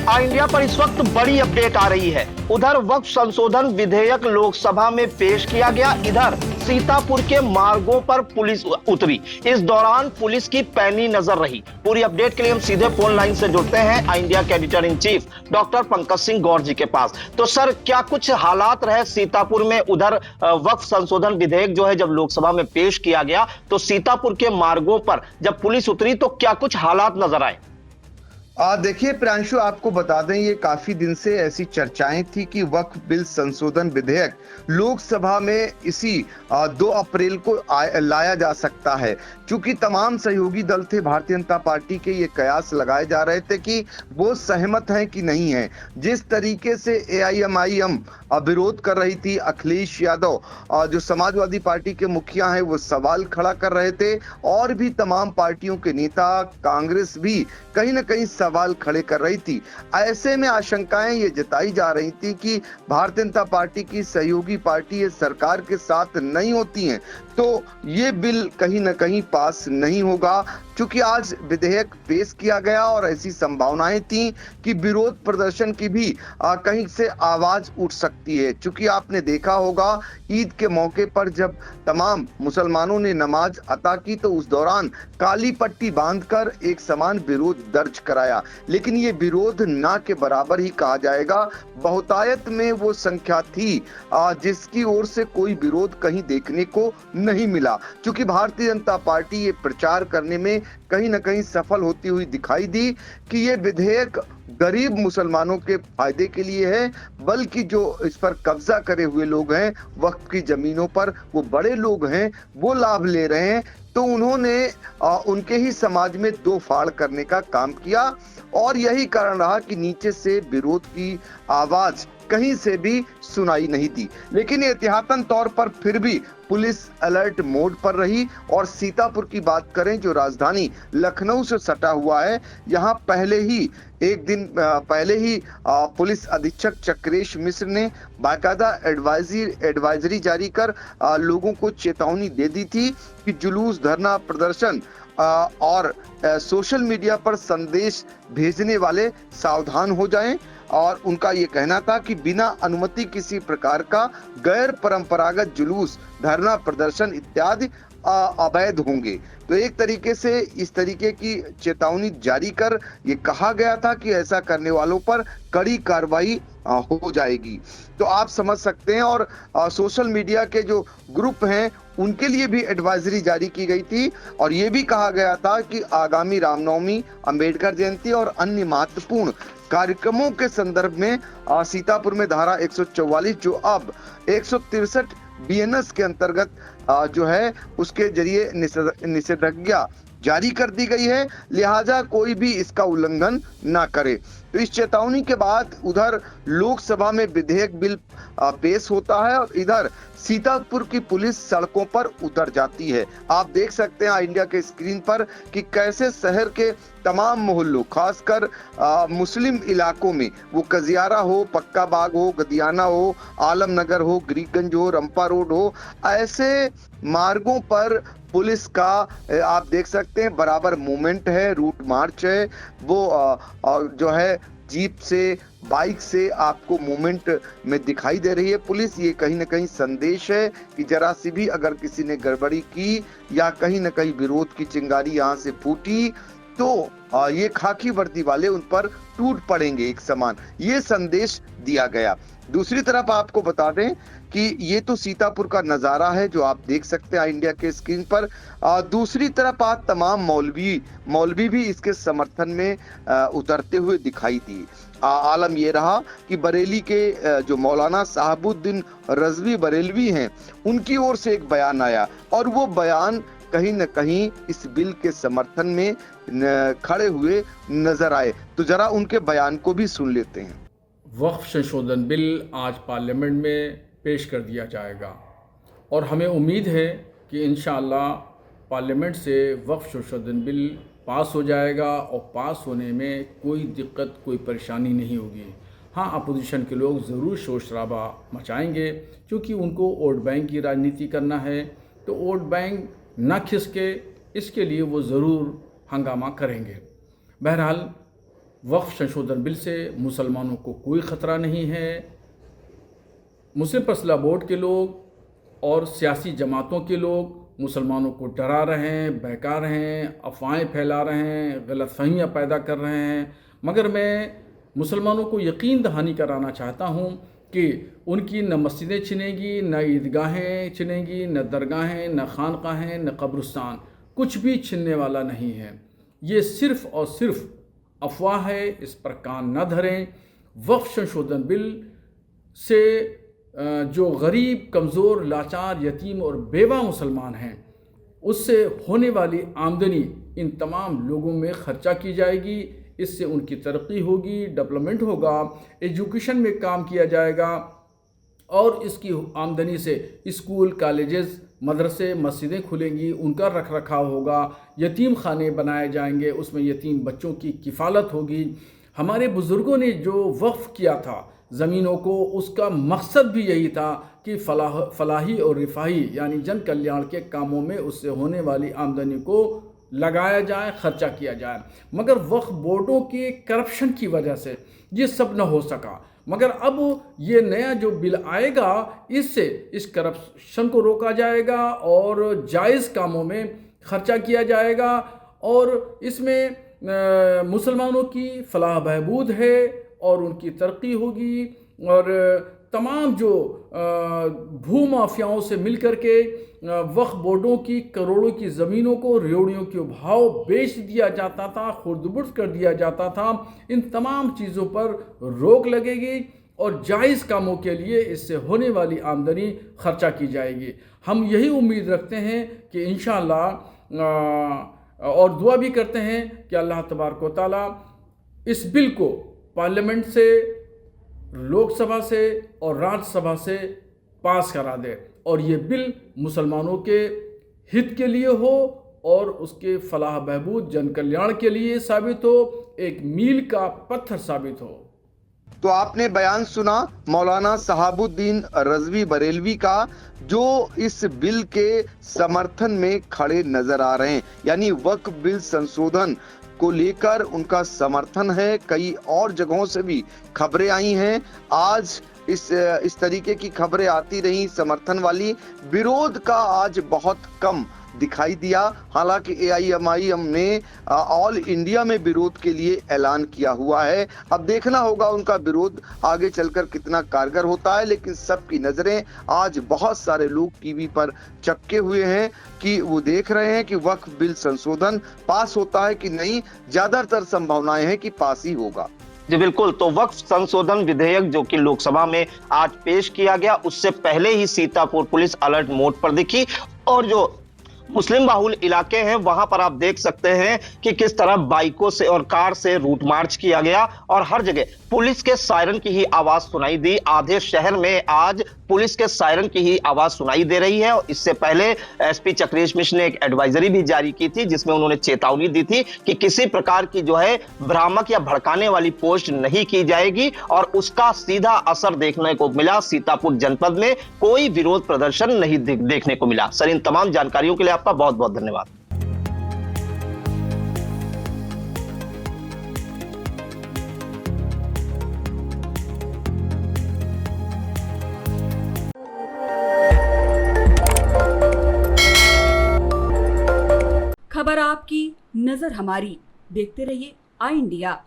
India पर इस वक्त बड़ी अपडेट आ रही है। उधर वक्फ संशोधन विधेयक लोकसभा में पेश किया गया, इधर सीतापुर के मार्गों पर पुलिस उतरी। इस दौरान पुलिस की पैनी नजर रही। पूरी अपडेट के लिए हम सीधे फोन लाइन से जुड़ते हैं इंडिया के editor in chief doctor Pankaj Singh Gaur ji के पास। तो सर, क्या कुछ हालात रहे सीतापुर में? उधर वक्फ संशोधन विधेयक जो है जब लोकसभा में पेश किया गया तो सीतापुर के मार्गों पर जब पुलिस उतरी तो क्या कुछ हालात नजर आए? देखिए प्रियांशु, आपको बता दें ये काफी दिन से ऐसी चर्चाएं थी कि वक्फ बिल संशोधन विधेयक लोकसभा में इसी 2 अप्रैल को लाया जा सकता है। क्योंकि तमाम सहयोगी दल थे भारतीय जनता पार्टी के, ये कयास लगाए जा रहे थे कि वो सहमत हैं कि नहीं है। जिस तरीके से AIMIM विरोध कर रही थी, अखिलेश यादव जो समाजवादी पार्टी के मुखिया हैं वो सवाल खड़ा कर रहे थे, और भी तमाम पार्टियों के नेता, कांग्रेस भी कहीं ना कहीं सवाल खड़े कर रही थी। ऐसे में आशंकाएं ये जताई जा रही थी कि भारतीय जनता पार्टी की सहयोगी पार्टी ये सरकार के साथ नहीं होती हैं तो ये बिल कहीं ना कहीं पास नहीं होगा। क्योंकि आज विधेयक पेश किया गया और ऐसी संभावनाएं थी कि विरोध प्रदर्शन की भी कहीं से आवाज उठ सकती है। क्योंकि आपने देखा होगा ईद के मौके पर जब तमाम मुसलमानों ने नमाज अता की तो उस दौरान काली पट्टी बांधकर एक समान विरोध दर्ज कराया, लेकिन ये विरोध ना के बराबर ही कहा जाएगा। बहुतायत में वो संख्या थी जिसकी ओर से कोई विरोध कहीं देखने को नहीं मिला। क्योंकि भारतीय जनता पार्टी ये प्रचार करने में कहीं ना कहीं सफल होती हुई दिखाई दी कि ये विधेयक गरीब मुसलमानों के फायदे के लिए है, बल्कि जो इस पर कब्जा करे हुए लोग हैं वक्फ की जमीनों पर, वो बड़े लोग हैं, वो लाभ ले रहे हैं। तो उन्होंने उनके ही समाज में 2 फाड़ करने का काम किया, और यही कारण रहा कि नीचे से विरोध की आवाज कहीं से भी सुनाई नहीं दी। लेकिन एहतियातन तौर पर फिर भी पुलिस अलर्ट मोड पर रही। और सीतापुर की बात करें जो राजधानी लखनऊ से सटा हुआ है, यहाँ पहले ही एक दिन पहले ही पुलिस अधीक्षक चक्रेश मिश्र ने बाकायदा एडवाइजरी जारी कर लोगों को चेतावनी दे दी थी कि जुलूस, धरना प्रदर्शन और सोशल मीडिया पर संदेश भेजने वाले सावधान हो जाएं। और उनका ये कहना था कि बिना अनुमति किसी प्रकार का गैर परंपरागत जुलूस, धरना प्रदर्शन इत्यादि अवैध होंगे। तो एक तरीके से इस तरीके की चेतावनी जारी कर ये कहा गया था कि ऐसा करने वालों पर कड़ी कार्रवाई हो जाएगी। तो आप समझ सकते हैं। और सोशल मीडिया के जो ग्रुप हैं उनके लिए भी एडवाइजरी जारी की गई थी, और ये भी कहा गया था कि आगामी रामनवमी, अंबेडकर जयंती और अन्य महत्वपूर्ण कार्यक्रमों के संदर्भ में सीतापुर में धारा 144 जो अब 163 BNS के अंतर्गत जो है उसके जरिए निषेधाज्ञा जारी कर दी गई है, लिहाजा कोई भी इसका उल्लंघन ना करे। तो इस चेतावनी के बाद उधर लोकसभा में विधेयक बिल पेश होता है और इधर सीतापुर की पुलिस सड़कों पर उतर जाती है। आप देख सकते हैं इंडिया के स्क्रीन पर कि कैसे शहर के तमाम मोहल्लों, खासकर मुस्लिम इलाकों में, वो कजियारा हो, पक्का बाग हो, गदियाना हो, आलमनगर हो, गिरीगंज हो, रंपा रोड हो, ऐसे मार्गों पर पुलिस का आप देख सकते हैं बराबर मूवमेंट है, रूट मार्च है। वो जो है जीप से, बाइक से आपको मूवमेंट में दिखाई दे रही है पुलिस। ये कहीं ना कहीं संदेश है कि जरा सी भी अगर किसी ने गड़बड़ी की या कहीं ना कहीं विरोध की चिंगारी यहाँ से फूटी तो ये खाकी वर्दी वाले उन पर टूट पड़ेंगे एक समान, ये संदेश दिया गया। दूसरी तरफ आपको बता दें कि ये तो सीतापुर का नजारा है जो आप देख सकते हैं इंडिया के स्क्रीन पर। दूसरी तरफ आज तमाम मौलवी भी इसके समर्थन में उतरते हुए दिखाई दी। आलम ये रहा कि बरेली के जो मौलाना साहबुद्दीन रजवी बरेलवी हैं, उनकी ओर से एक बयान आया और वो बयान कहीं न कहीं इस बिल के समर्थन में खड़े हुए नजर आए। तो जरा उनके बयान को भी सुन लेते हैं। वक्फ संशोधन बिल आज पार्लियामेंट में पेश कर दिया जाएगा और हमें उम्मीद है कि इंशाअल्लाह पार्लियामेंट से वक्फ संशोधन बिल पास हो जाएगा और पास होने में कोई दिक्कत, कोई परेशानी नहीं होगी। हाँ, अपोजिशन के लोग ज़रूर शोर शराबा मचाएंगे क्योंकि उनको वोट बैंक की राजनीति करना है, तो वोट बैंक न खिसके इसके लिए वो ज़रूर हंगामा करेंगे। बहरहाल वक्फ संशोधन बिल से मुसलमानों को कोई ख़तरा नहीं है। मुस्लिम फैसला बोर्ड के लोग और सियासी जमातों के लोग मुसलमानों को डरा रहे हैं, बहका रहे हैं, अफवाहें फैला रहे हैं, गलतफहमियाँ पैदा कर रहे हैं। मगर मैं मुसलमानों को यकीन दहानी कराना चाहता हूँ कि उनकी न मस्जिदें छिनेंगी, न ईदगाहें छिनेंगी, न दरगाहें, न खानकाहें, न कब्रिस्तान, कुछ भी छिनने वाला नहीं है। ये सिर्फ़ और सिर्फ अफवाह है, इस पर कान न धरें। वक्फ संशोधन बिल से जो गरीब, कमज़ोर, लाचार, यतीम और बेवा मुसलमान हैं, उससे होने वाली आमदनी इन तमाम लोगों में ख़र्चा की जाएगी। इससे उनकी तरक्की होगी, डेवलपमेंट होगा, एजुकेशन में काम किया जाएगा और इसकी आमदनी से स्कूल, कॉलेजेस, मदरसे, मस्जिदें खुलेंगी, उनका रख रखाव होगा, यतीम खाने बनाए जाएंगे, उसमें यतीम बच्चों की किफ़ालत होगी। हमारे बुज़ुर्गों ने जो वक्फ़ किया था ज़मीनों को, उसका मकसद भी यही था कि फलाही और रिफाही यानी जन कल्याण के कामों में उससे होने वाली आमदनी को लगाया जाए, ख़र्चा किया जाए। मगर वक्फ बोर्डों के करप्शन की वजह से ये सब न हो सका। मगर अब ये नया जो बिल आएगा, इससे इस करप्शन को रोका जाएगा और जायज़ कामों में ख़र्चा किया जाएगा और इसमें मुसलमानों की फलाह बहबूद है और उनकी तरक्की होगी। और तमाम जो भू माफियाओं से मिल कर के वक्फ बोर्डों की करोड़ों की ज़मीनों को रेवड़ियों के भाव बेच दिया जाता था, खुर्द-बुर्द कर दिया जाता था, इन तमाम चीज़ों पर रोक लगेगी और जायज़ कामों के लिए इससे होने वाली आमदनी खर्चा की जाएगी। हम यही उम्मीद रखते हैं कि इंशाअल्लाह और दुआ भी करते हैं कि अल्लाह तबारक व तआला इस बिल को पार्लियामेंट से, लोकसभा से और राज्यसभा से पास करा दे और ये बिल मुसलमानों के हित के लिए हो और उसके फलाह बहबूद, जन कल्याण के लिए साबित हो, एक मील का पत्थर साबित हो। तो आपने बयान सुना मौलाना सहाबुद्दीन रज़वी बरेलवी का, जो इस बिल के समर्थन में खड़े नजर आ रहे हैं। यानी वक्फ बिल संशोधन को लेकर उनका समर्थन है। कई और जगहों से भी खबरें आई हैं। आज इस तरीके की खबरें आती रही समर्थन वाली, विरोध का आज बहुत कम दिखाई दिया। हालांकि AIMIM ने ऑल इंडिया में विरोध के लिए ऐलान किया हुआ है। अब देखना होगा उनका विरोध आगे चलकर कितना कारगर होता है। लेकिन सबकी नजरें आज बहुत सारे लोग टीवी पर चपके हुए हैं कि वो देख रहे हैं कि वक्फ बिल संशोधन पास होता है कि नहीं। ज्यादातर संभावनाएं हैं कि पास ही होगा। जी बिल्कुल। तो वक्फ संशोधन विधेयक जो कि लोकसभा में आज पेश किया गया, उससे पहले ही सीतापुर पुलिस अलर्ट मोड पर दिखी और जो मुस्लिम बाहुल इलाके हैं वहां पर आप देख सकते हैं कि किस तरह बाइकों से और कार से रूट मार्च किया गया और हर जगह पुलिस के सायरन की ही आवाज सुनाई दी। आधे शहर में आज पुलिस के सायरन की ही आवाज सुनाई दे रही है। और इससे पहले SP चक्रेश मिश्र ने एक एडवाइजरी भी जारी की थी जिसमें उन्होंने चेतावनी दी थी कि किसी प्रकार की जो है भ्रामक या भड़काने वाली पोस्ट नहीं की जाएगी और उसका सीधा असर देखने को मिला। सीतापुर जनपद में कोई विरोध प्रदर्शन नहीं देखने को मिला। सर, इन तमाम जानकारियों के लिए आपका बहुत बहुत धन्यवाद। खबर आपकी, नजर हमारी। देखते रहिए आई इंडिया।